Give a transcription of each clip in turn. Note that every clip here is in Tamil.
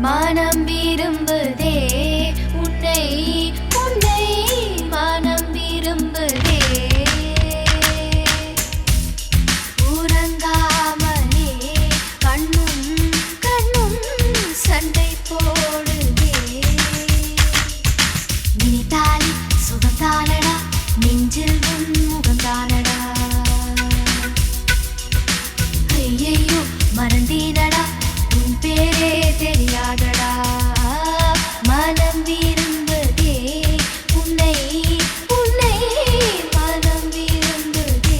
மனம் விரும்புதே உன்னை உன்னை மனம் விரும்புதே உறங்காமலே கண்ணும் கண்ணும் சண்டை போடுதே நினைத்தாலே சுகந்தானடா நெஞ்சில் உன் முகந்தானடா ஐயையோ மறந்தீனடா உன் பேரே தெரியாதடா மனம் விரும்புதே உன்னை உன்னை மனம் விரும்புதே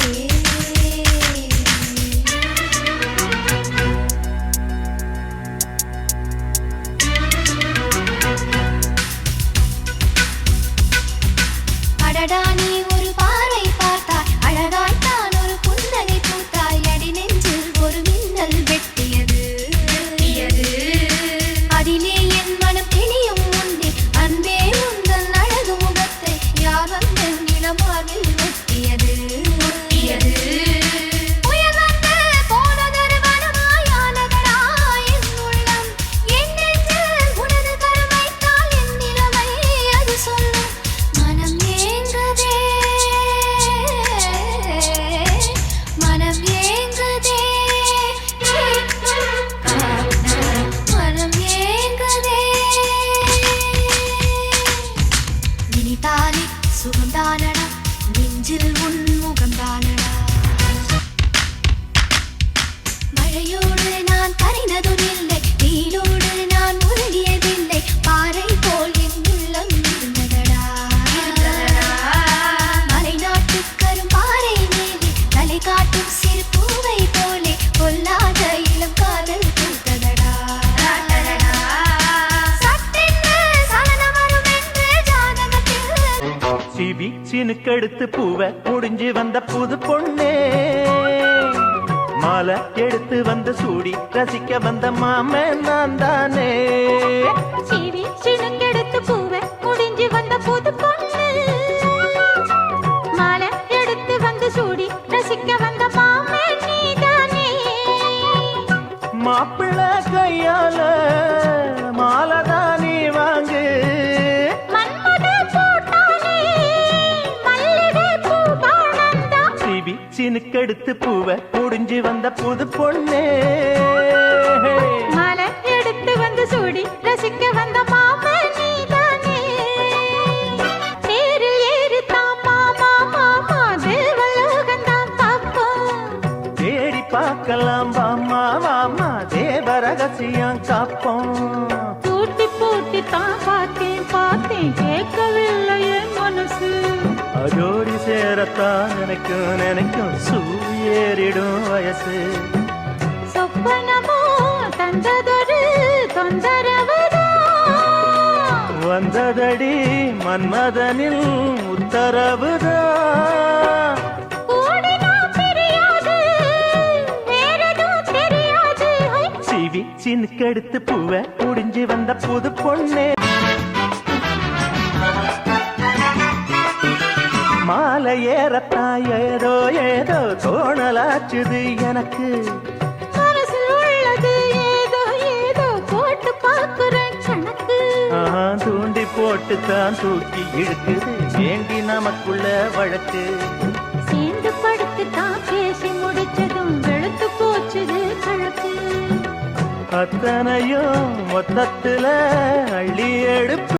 அடடா நீ ஒரு பார்வை பார்த்தாய் அழகாய்த்தான் ஒரு புன்னகை பூத்தாய் அடி நெஞ்சில் ஒரு மின்னல் வெட்டியது அதிலே என் மனம் தெளியும் முன்னே அன்பே உந்தன் அழகு முகத்தை யார் வந்து நிலமாவில் ஒட்டியது உயர்ந்து போனதொரு வனமாயானதடா என் உள்ளம் என் நெஞ்சில் உனது கரம் வைத்தால் என் நிலைமை அது சொல்லும் மனம் ஏங்குதே மனம் ஏங்குதே மனம் ஏங்குதே நினைத்தாலே சுகந்தானடா நெஞ்சில் உன் முகந்தானடா மழையோடு நான் கரைந்ததும் இல்லை நீரோடு நான் முழுகியதில்லை பாறை போல் என் உள்ளம் இருந்ததடா மலைநாட்டு கரும்பாறை மேலே தலை காட்டும் சிறு பூவை போலே கொல்லாத இளம் காதல் பூத்ததடா சட்டென்று சலனம் வரும் என்று ஜாதகத்தில் சிபி சினுக்கெடுத்து பூவை முடிஞ்சு வந்த புது பொண்ணே மாலை எடுத்து வந்து சூடி ரசிக்க வந்த மாமன் நான் தானே சீவி சினுங்கெடுத்து பூவை முடிஞ்சு வந்த புது பொண்ணு மாலை எடுத்து வந்து சூடி ரசிக்க வந்த மாமே நீதானே மாப்பிள்ளை கையால மாலைதான் நீ வாங்கு மன்மத போட்டானே மல்லிகை பூ பாணந்தா சிபி சினுக்கெடுத்து பூவை முடிஞ்சு வந்த புது பொண்ணே மாலை எடுத்து வந்து சூடி ரசிக்க வந்த மாமே நீதானே தேரில் ஏறித்தான் மாமா மாமா தேவலோகந்தான் பார்ப்போம் தேடி பார்க்கலாம் வாமா வாமா தேவ ரகசியம் காப்போம் பூட்டி பூட்டி தான் பார்த்தேன் கேட்கவில்லை என் மனசு அதோடி சேரத்தான் நினைக்கும் சூரியேறிடும் வயசு சொப்பனமோ தந்ததொரு தொந்தரவுதான் வந்ததடி மன்மதனில் உத்தரவுதான் ஓடினா தெரியாது வேறெதுவும் தெரியாது சிவி சினுக்கெடுத்து பூவை முடிஞ்சு வந்த புது பொண்ணே மாலை ஏறத்தான் ஏதோ ஏதோ தோணலாச்சுது எனக்கு மனசில் உள்ளது ஏதோ ஏதோ போட்டு பார்க்கிறேன் கணக்கு தூண்டி போட்டு தான் தூக்கி இழுக்குது வேண்டி நமக்குள்ள வழக்கு சேர்ந்து படுத்து தான் பேசி முடிச்சதும் வெளுத்து போச்சுது கழக்கு அத்தனையும் மொத்தத்துல அள்ளி எடுப்பு